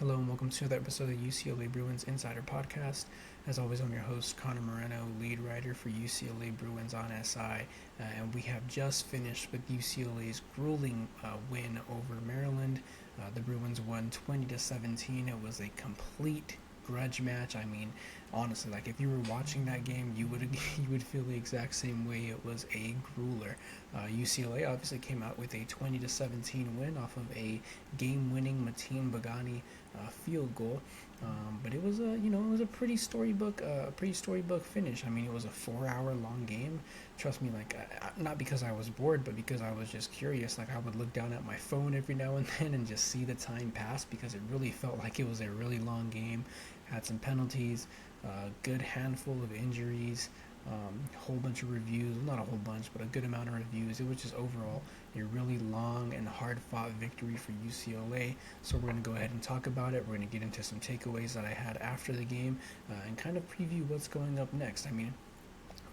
Hello and welcome to another episode of the UCLA Bruins Insider Podcast. As always, I'm your host, Connor Moreno, lead writer for UCLA Bruins on SI, and we have just finished with UCLA's grueling win over Maryland. The Bruins won 20-17. It was a complete grudge match. I mean, honestly, like if you were watching that game, you would you would feel the exact same way. It was a grueler. UCLA obviously came out with a 20-17 win off of a game-winning Mateen Bagani field goal. But it was a pretty storybook finish. I mean, it was a 4-hour long game. Trust me, like not because I was bored, but because I was just curious. Like I would look down at my phone every now and then and just see the time pass because it really felt like it was a really long game. Had some penalties, good handful of injuries, whole bunch of reviews. Not a whole bunch, but a good amount of reviews. It was just overall a really long and hard-fought victory for UCLA. So we're going to go ahead and talk about it. We're going to get into some takeaways that I had after the game and kind of preview what's going up next. I mean,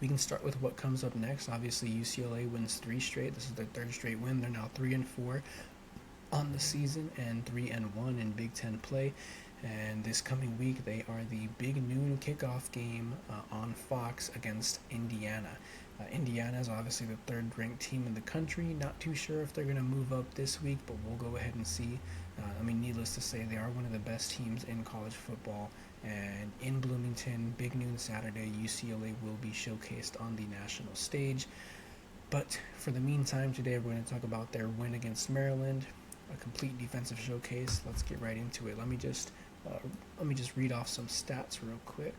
we can start with what comes up next. Obviously, UCLA wins 3 straight. This is their 3rd straight win. They're now 3-4 on the season and 3-1 in Big Ten play. And this coming week, they are the big noon kickoff game on Fox against Indiana. Indiana is obviously the 3rd-ranked team in the country. Not too sure if they're going to move up this week, but we'll go ahead and see. Needless to say, they are one of the best teams in college football. And in Bloomington, big noon Saturday, UCLA will be showcased on the national stage. But for the meantime, today we're going to talk about their win against Maryland, a complete defensive showcase. Let's get right into it. Let me just read off some stats real quick.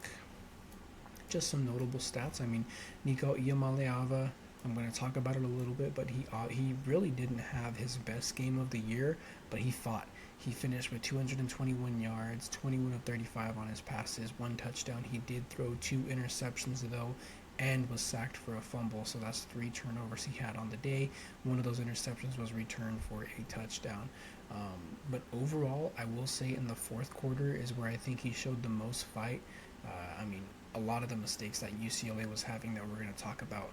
Just some notable stats. I mean, Nico Iamaleava, I'm going to talk about it a little bit, but he really didn't have his best game of the year, but he fought. He finished with 221 yards, 21 of 35 on his passes, 1 touchdown. He did throw 2 interceptions, though, and was sacked for a fumble, so that's 3 turnovers he had on the day. One of those interceptions was returned for a touchdown. But overall, I will say in the 4th quarter is where I think he showed the most fight. A lot of the mistakes that UCLA was having that we're going to talk about,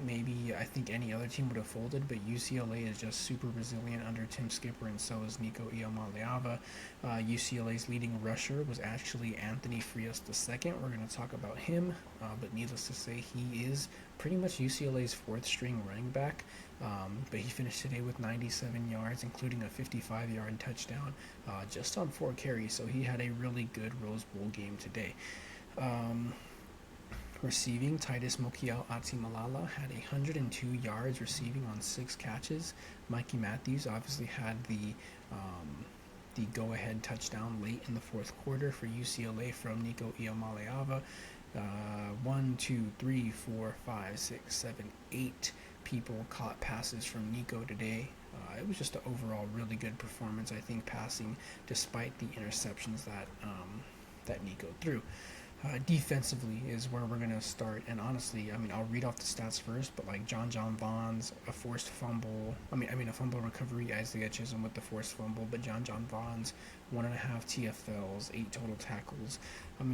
maybe I think any other team would have folded, but UCLA is just super resilient under Tim Skipper, and so is Nico Iamaleava. UCLA's leading rusher was actually Anthony Frias II. We're going to talk about him, but needless to say, he is pretty much UCLA's 4th-string running back. But he finished today with 97 yards, including a 55-yard touchdown, just on 4 carries, so he had a really good Rose Bowl game today. Receiving, Titus Mokiel Atimalala had 102 yards receiving on 6 catches. Mikey Matthews obviously had the go-ahead touchdown late in the 4th quarter for UCLA from Nico Iamaleava. 1, 2, 3, 4, 5, 6, 7, 8 people caught passes from Nico today. It was just an overall really good performance, I think, passing despite the interceptions that Nico threw. Defensively is where we're going to start, and honestly, I'll read off the stats first, but like John Vaughn's a forced fumble, a fumble recovery, Isaiah Chisholm with the forced fumble, but John Vaughn's 1.5 TFLs, 8 total tackles.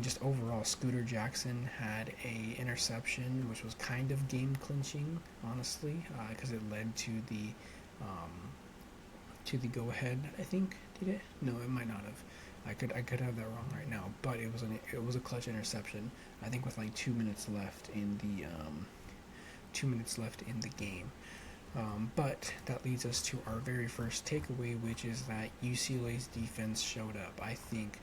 Just overall, Scooter Jackson had a interception, which was kind of game clinching, honestly, because it led to the go-ahead, I think. Did it? No, it might not have. I could have that wrong right now, but it was a clutch interception. I think with like 2 minutes left in the game. But that leads us to our very first takeaway, which is that UCLA's defense showed up. I think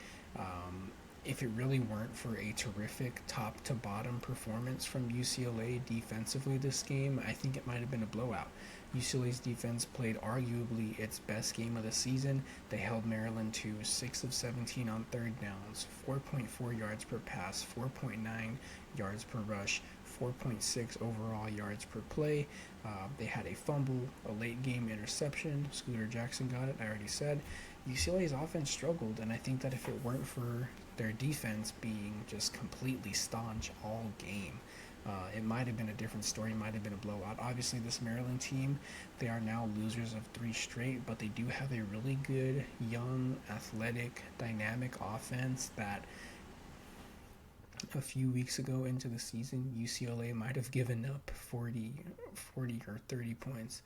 if it really weren't for a terrific top-to-bottom performance from UCLA defensively this game, I think it might have been a blowout. UCLA's defense played arguably its best game of the season. They held Maryland to 6 of 17 on 3rd downs, 4.4 yards per pass, 4.9 yards per rush, 4.6 overall yards per play. They had a fumble, a late-game interception. Scooter Jackson got it, I already said. UCLA's offense struggled, and I think that if it weren't for their defense being just completely staunch all game, it might have been a different story, might have been a blowout. Obviously, this Maryland team, they are now losers of 3 straight, but they do have a really good, young, athletic, dynamic offense that a few weeks ago into the season, UCLA might have given up 40 or 30 points.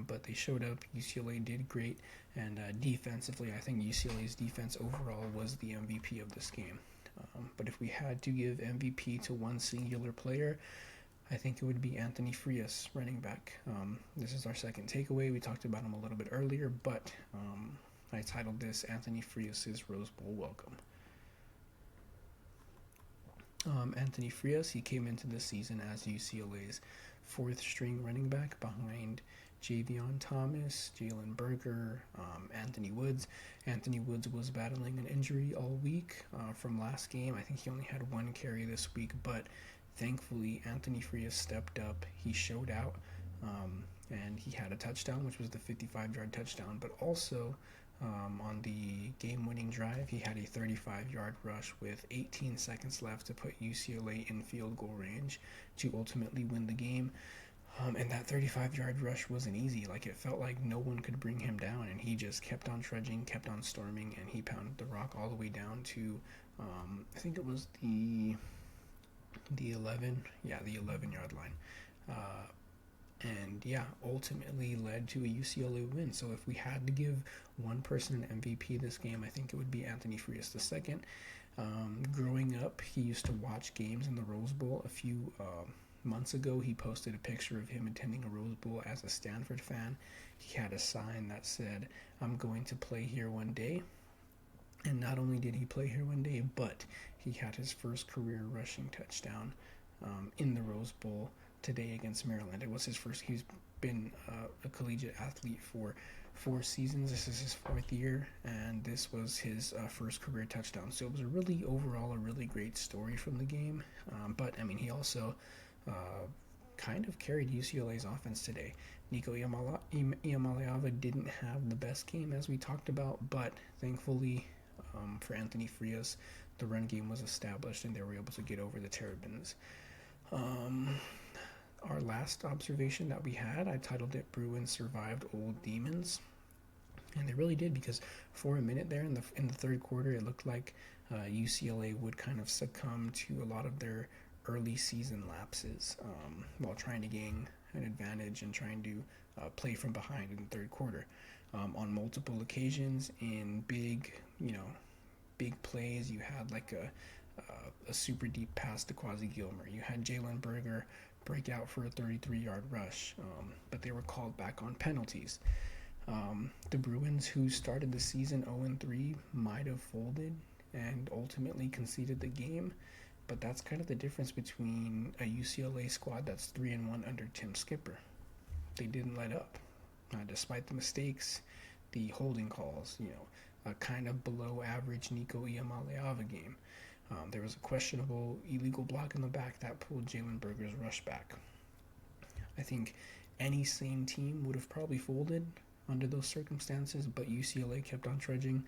but they showed up. UCLA did great, and defensively, I think UCLA's defense overall was the MVP of this game. But if we had to give MVP to one singular player, I think it would be Anthony Frias, running back. This is our second takeaway. We talked about him a little bit earlier, but I titled this Anthony Frias' Rose Bowl Welcome. Anthony Frias, he came into the season as UCLA's fourth string running back behind Javion Thomas, Jalen Berger, Anthony Woods. Anthony Woods was battling an injury all week from last game. I think he only had one carry this week, but thankfully Anthony Frias stepped up. He showed out, and he had a touchdown, which was the 55-yard touchdown, but also on the game-winning drive, he had a 35-yard rush with 18 seconds left to put UCLA in field goal range to ultimately win the game. And that 35-yard rush wasn't easy. Like, it felt like no one could bring him down, and he just kept on trudging, kept on storming, and he pounded the rock all the way down to, I think it was the 11-yard line. And ultimately led to a UCLA win. So if we had to give one person an MVP this game, I think it would be Anthony Frias II. Growing up, he used to watch games in the Rose Bowl. A few months ago, he posted a picture of him attending a Rose Bowl as a Stanford fan. He had a sign that said, "I'm going to play here one day." And not only did he play here one day, but he had his first career rushing touchdown in the Rose Bowl today against Maryland. It was his first. He's been a collegiate athlete for 4 seasons. This is his 4th year, and this was his first career touchdown. So it was a really great story from the game. But I mean, he also kind of carried UCLA's offense today. Nico Iamaleava didn't have the best game, as we talked about, but thankfully for Anthony Frias, the run game was established, and they were able to get over the Terrapins. Our last observation that we had, I titled it "Bruins Survived Old Demons," and they really did, because for a minute there in the third quarter, it looked like UCLA would kind of succumb to a lot of their early season lapses while trying to gain an advantage and trying to play from behind in the third quarter. On multiple occasions in big plays, you had like a super deep pass to Quasi Gilmer. You had Jalen Berger break out for a 33-yard rush, but they were called back on penalties. The Bruins, who started the season 0-3, might have folded and ultimately conceded the game, but that's kind of the difference between a UCLA squad that's 3-1 under Tim Skipper. They didn't let up, despite the mistakes, the holding calls, a kind of below average Nico Iamaleava game. There was a questionable illegal block in the back that pulled Jalen Berger's rush back. I think any sane team would have probably folded under those circumstances, but UCLA kept on trudging.